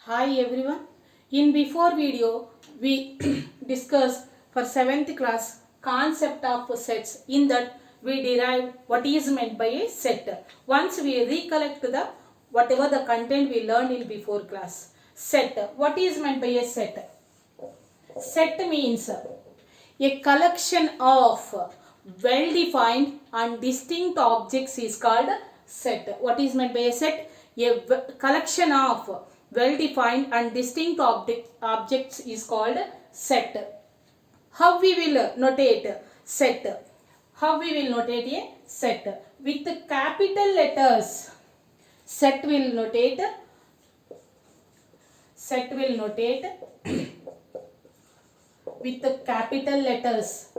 Hi everyone. In before video we discussed for 7th class concept of sets. In that we derive what is meant by a set. Once we recollect the whatever the content we learned in before class. Set. What is meant by a set? Set means a collection of well defined and distinct objects is called set. What is meant by a set? A collection of well defined and distinct objects is called set. How we will notate set? How we will notate a set? With capital letters. Set will notate with the capital letters.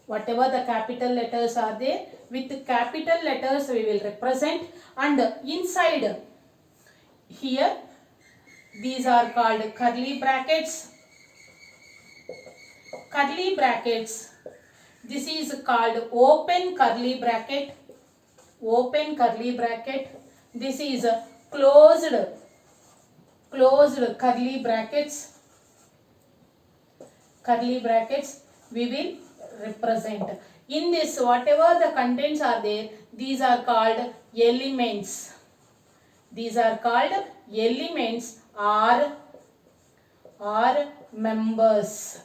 Whatever the capital letters are there, with the capital letters we will represent, and inside here these are called curly brackets. Curly brackets. This is called open curly bracket. Open curly bracket. This is closed curly brackets. Curly brackets we will represent. In this, whatever the contents are there, these are called elements. These are called elements or members.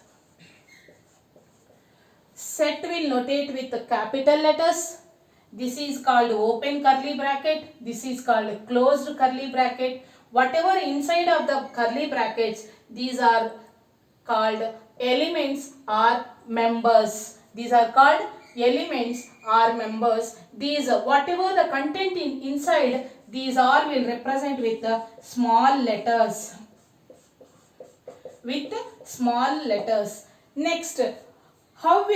Set will notate with the capital letters. This is called open curly bracket. This is called closed curly bracket. Whatever inside of the curly brackets, these are called elements or members. These are called elements or members. These whatever the content inside, these all will represent with the small letters. With small letters. Next, what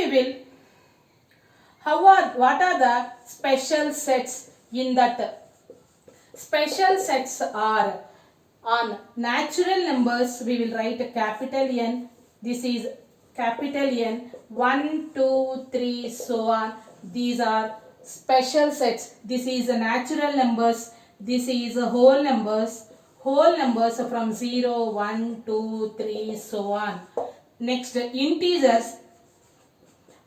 are the special sets in that? Special sets are on natural numbers we will write a capital N. This is capital N, 1, 2, 3, so on. These are special sets. This is a natural numbers. This is a whole numbers. Whole numbers from 0, 1, 2, 3, so on. Next, integers.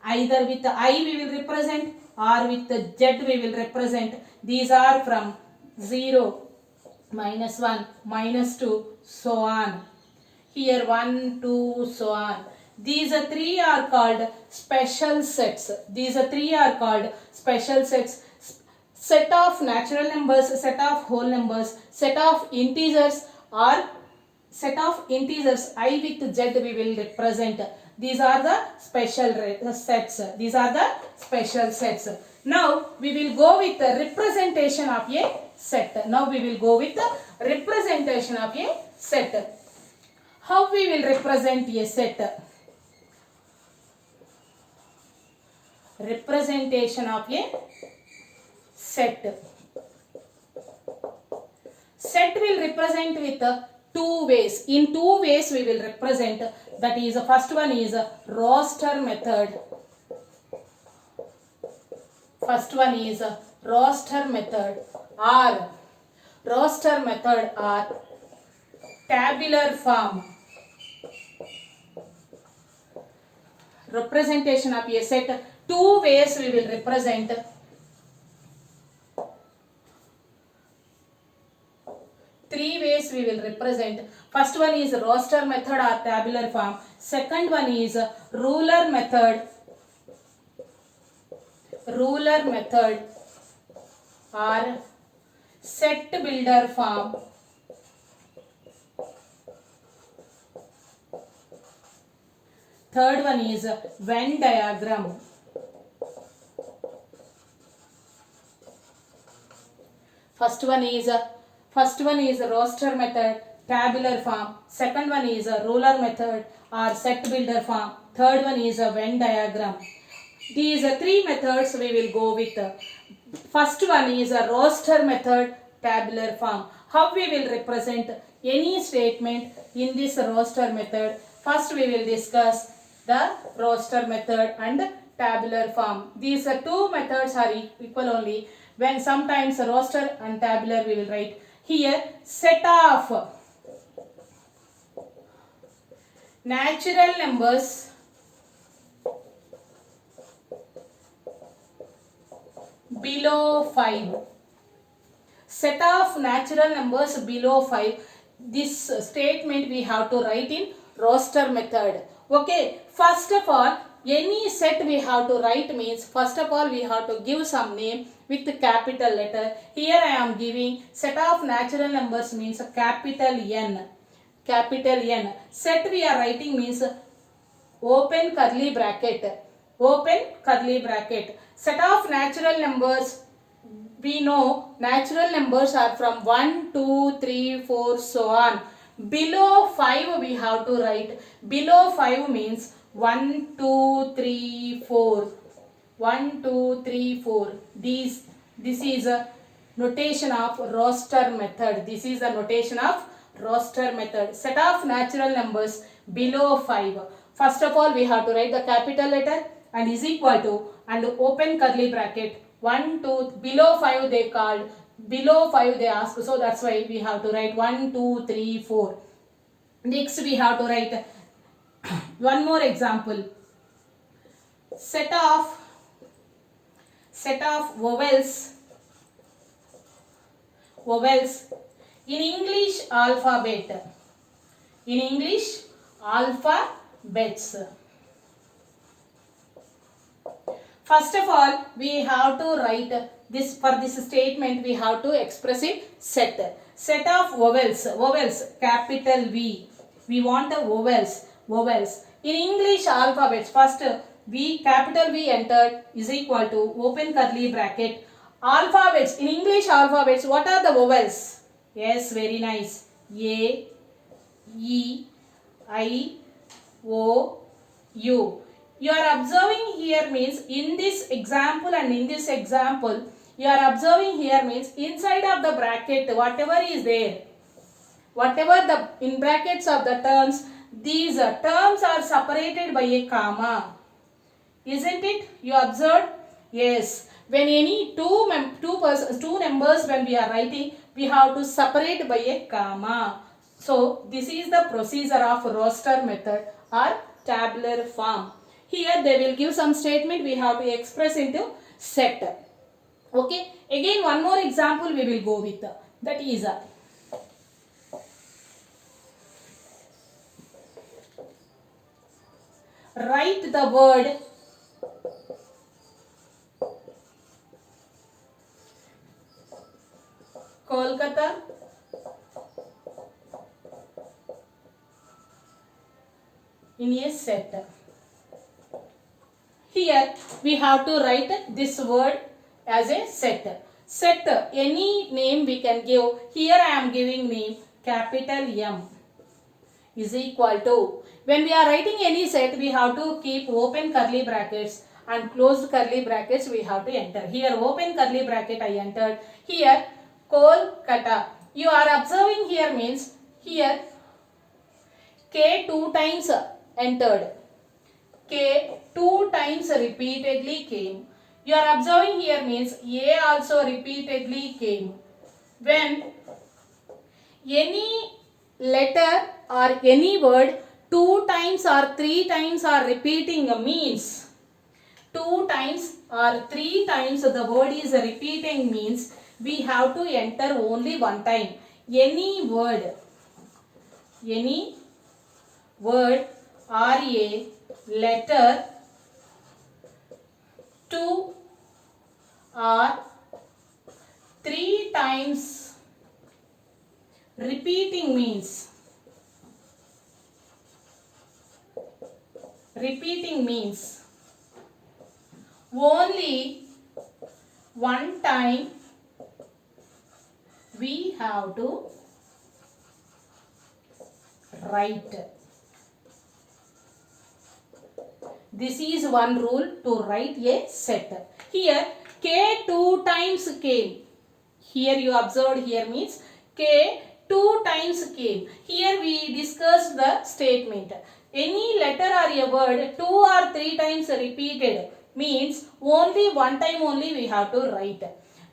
Either with the I we will represent or with the Z we will represent. These are from 0, minus 1, minus 2, so on. Here 1, 2, so on. These three are called special sets. These three are called special sets. Set of natural numbers, set of whole numbers, set of integers or set of integers I with Z we will represent. These are the special sets. These are the special sets. Now we will go with the representation of a set. Now we will go with the representation of a set. How we will represent a set? Representation of a set. Set will represent with two ways. In two ways we will represent. That is, first one is roster method. First one is roster method or tabular form. Representation of a set. Two ways we will represent. Three ways we will represent. First one is roster method or tabular form. Second one is ruler method. Ruler method or set builder form. Third one is Venn diagram. First one is roster method, tabular form. Second one is a ruler method or set builder form. Third one is a Venn diagram. These three methods we will go with. First one is a roster method, tabular form. How we will represent any statement in this roster method? First we will discuss the roster method and tabular form. These two methods are equal only. When sometimes roster and tabular we will write. Here set of natural numbers below 5. Set of natural numbers below 5. This statement we have to write in roster method. Okay, first of all, any set we have to write means, first of all we have to give some name with capital letter. Here I am giving set of natural numbers means capital N. Capital N. Set we are writing means open curly bracket. Open curly bracket. Set of natural numbers, we know natural numbers are from 1, 2, 3, 4, so on. Below 5 we have to write. Below 5 means 1, 2, 3, 4. 1, 2, 3, 4. This is a notation of roster method. This is a notation of roster method. Set of natural numbers below 5. First of all we have to write the capital letter and is equal to and open curly bracket. 1, 2, below 5 they called, below 5 they asked, so that's why we have to write 1, 2, 3, 4. Next we have to write one more example. Set of vowels in English alphabet. In English alphabets. First of all, we have to write this, for this statement we have to express it set. Set of vowels, capital V. We want the vowels. In English alphabets, first V, capital V entered is equal to open curly bracket. Alphabets, in English alphabets, what are the vowels? Yes, very nice. A, E, I, O, U. You are observing here means in this example and in this example, you are observing here means inside of the bracket, whatever is there, whatever the in brackets of the terms, these terms are separated by a comma. Isn't it? You observed? Yes. When any two numbers when we are writing, we have to separate by a comma. So this is the procedure of roster method or tabular form. Here they will give some statement we have to express into set. Okay. Again one more example we will go with. That is write the word Kolkata in a set. Here we have to write this word as a set. Set, any name we can give. Here I am giving name capital M is equal to. When we are writing any set, we have to keep open curly brackets and closed curly brackets we have to enter. Here open curly bracket I entered. Here Kolkata. You are observing here means here K 2 times entered. K 2 times repeatedly came. You are observing here means A also repeatedly came. When any letter or any word 2 times or 3 times are repeating means 2 times or 3 times the word is repeating means we have to enter only one time. Any word or a letter 2 or 3 times repeating means only one time we have to write. This is one rule to write a set. Here K 2 times came. Here you observed here means K 2 times came. Here we discussed the statement. Any letter or a word 2 or 3 times repeated means only one time only we have to write.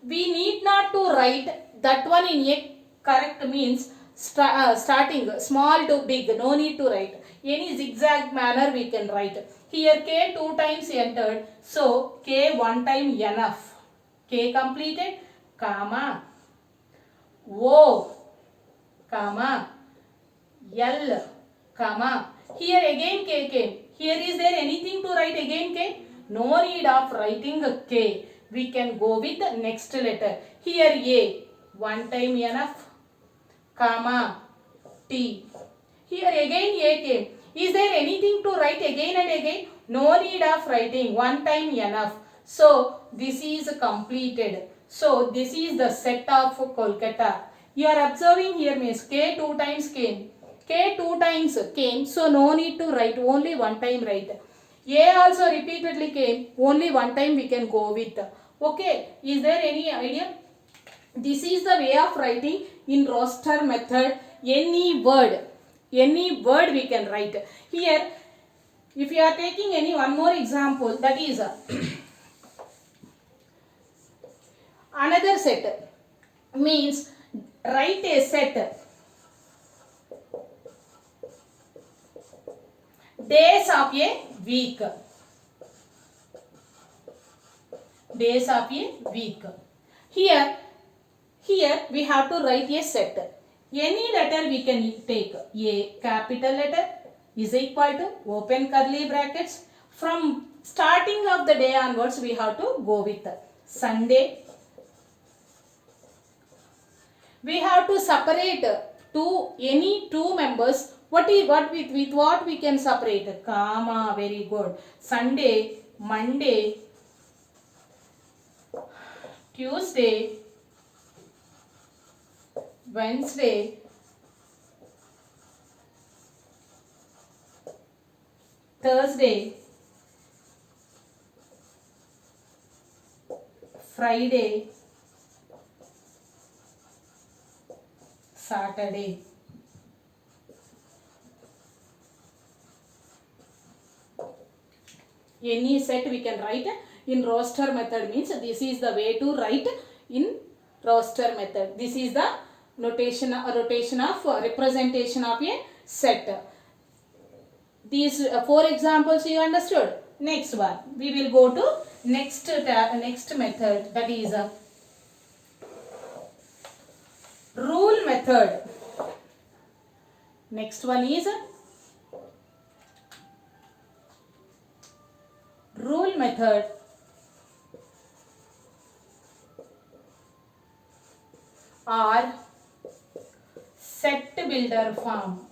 We need not to write that one in a correct means starting small to big, no need to write. Any zigzag manner we can write. Here k 2 times entered, so k 1 time enough. K completed, comma, O, comma, L, comma. Here again k came. Here is there anything to write again k? No need of writing k. We can go with the next letter. Here A, 1 time enough, comma, T. Here again A came. Is there anything to write again and again? No need of writing. 1 time enough. So this is completed. So this is the set of Kolkata. You are observing here means K 2 times came. K 2 times came. So no need to write. Only 1 time write. A also repeatedly came. Only 1 time we can go with. Okay. Is there any idea? This is the way of writing in roster method. Any word we can write. Here, if you are taking any one more example, that is another set, means write a set. Days of a week. Days of a week. Here we have to write a set. Any letter we can take. A capital letter is equal to open curly brackets. From starting of the day onwards we have to go with Sunday. We have to separate any two members. With what we can separate? Comma, very good. Sunday, Monday, Tuesday, Wednesday, Thursday, Friday, Saturday. Any set we can write in roster method, means this is the way to write in roster method. This is the rotation of representation of a set. These 4 examples you understood. Next one, we will go to next method, that is rule method. Next one is rule method. Or set builder form.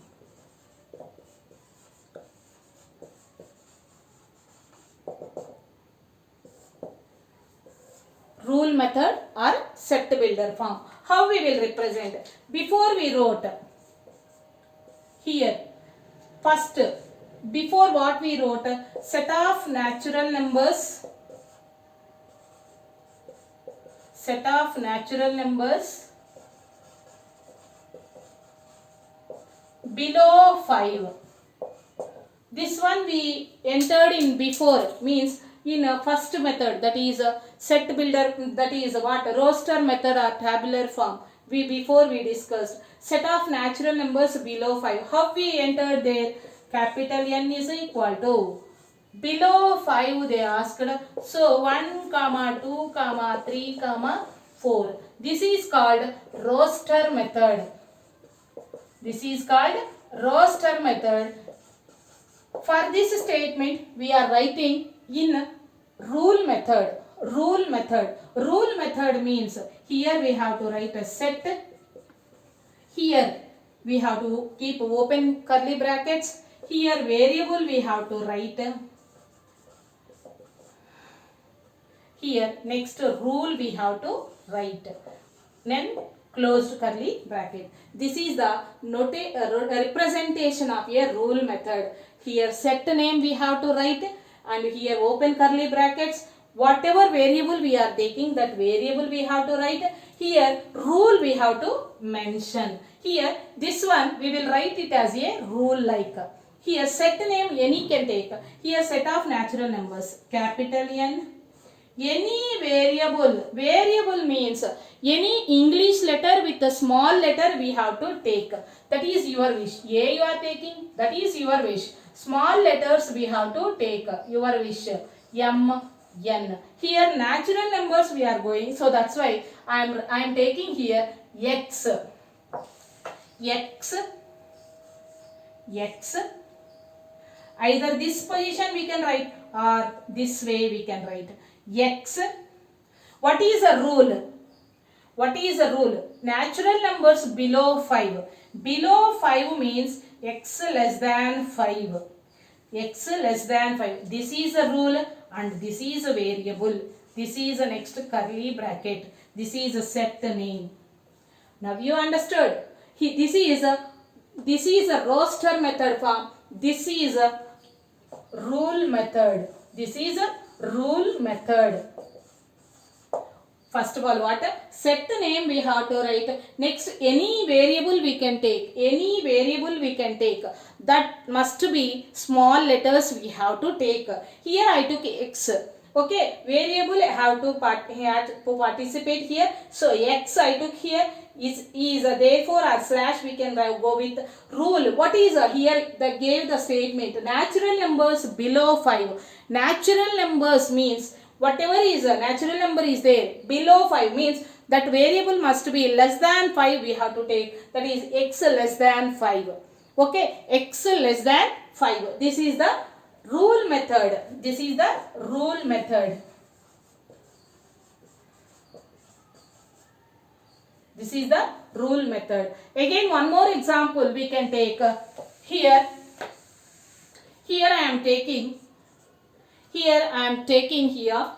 Rule method or set builder form. How we will represent? Before we wrote here, first, before what we wrote, set of natural numbers, below 5. This one we entered in before, means in a first method, that is a set builder, that is what roster method or tabular form. Before we discussed set of natural numbers below 5. How we entered there? Capital N is equal to below 5 they asked. So 1, 2, 3, 4. This is called roster method. This is called roster method. For this statement we are writing in rule method. Rule method means here we have to write a set. Here we have to keep open curly brackets. Here variable we have to write. Here next rule we have to write. Then closed curly bracket. This is the representation of a rule method. Here set name we have to write, and here open curly brackets. Whatever variable we are taking, that variable we have to write. Here rule we have to mention. Here this one we will write it as a rule like. Here set name any can take. Here set of natural numbers. Capital N Any variable. Variable means any English letter with a small letter we have to take. That is your wish. A you are taking, that is your wish. Small letters we have to take. Your wish. M, N. Here natural numbers we are going. So that's why I am taking here X. X. X. Either this position we can write or this way we can write. X. What is a rule? What is a rule? Natural numbers below 5. Below 5 means x less than 5. X less than 5. This is a rule and this is a variable. This is a next curly bracket. This is a set name. Now you understood. This is a roster method form. This is a rule method. This is a rule method. First of all, what? Set name we have to write. Next, any variable we can take. Any variable we can take. That must be small letters we have to take. Here I took X. Okay, variable I have to participate here. So X I took here is therefore or slash we can go with rule. What is here? They gave the statement. Natural numbers below 5. Natural numbers means whatever is a natural number is there below 5 means that variable must be less than 5 we have to take. That is X less than 5. Okay, X less than 5. This is the rule method. This is the rule method. This is the rule method. Again, one more example we can take. Here I am taking here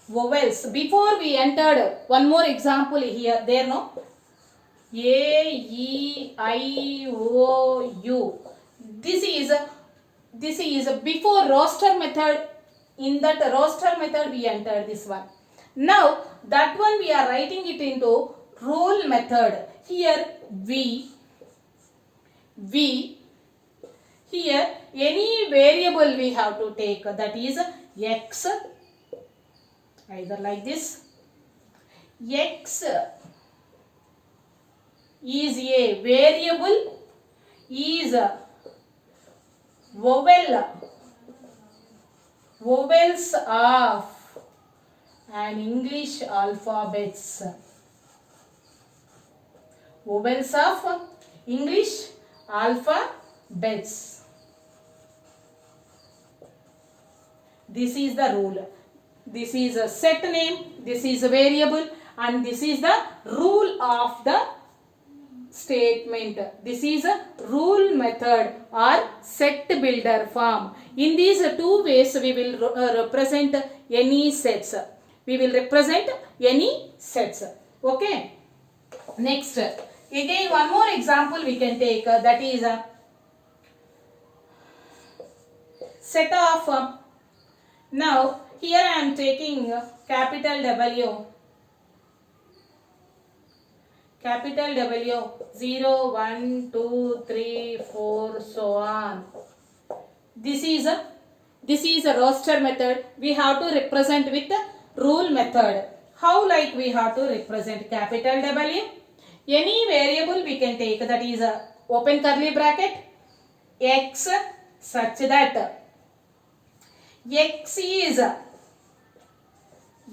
vowels. Before we entered one more example here. There no A, E, I, O, U. This is before roster method. In that roster method we entered this one. Now that one we are writing it into rule method. Here V. Here any variable we have to take, that is X. Either like this. X is a variable, is a vowels of an English alphabets. Vowels of English alphabets. This is the rule. This is a set name, this is a variable, and this is the rule of the statement. This is a rule method or set builder form. In these two ways we will represent any sets. We will represent any sets. Okay. Next, again one more example we can take. That is a set of now here I am taking capital W. Capital W 0, 1, 2, 3, 4, so on. This is a roster method. We have to represent with the rule method. How like we have to represent capital W? Any variable we can take, that is a open curly bracket X such that X is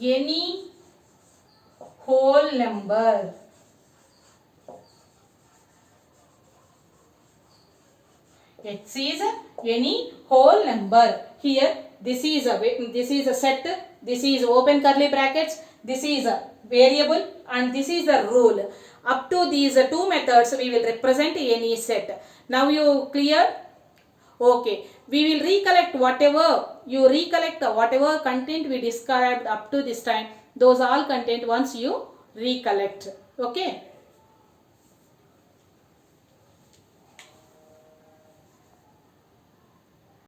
any whole number. X is any whole number. Here this is a set, this is open curly brackets, this is a variable, and this is the rule. Up to these two methods we will represent any set. Now you clear? Okay. We will recollect whatever content we described up to this time. Those all content once you recollect. Okay.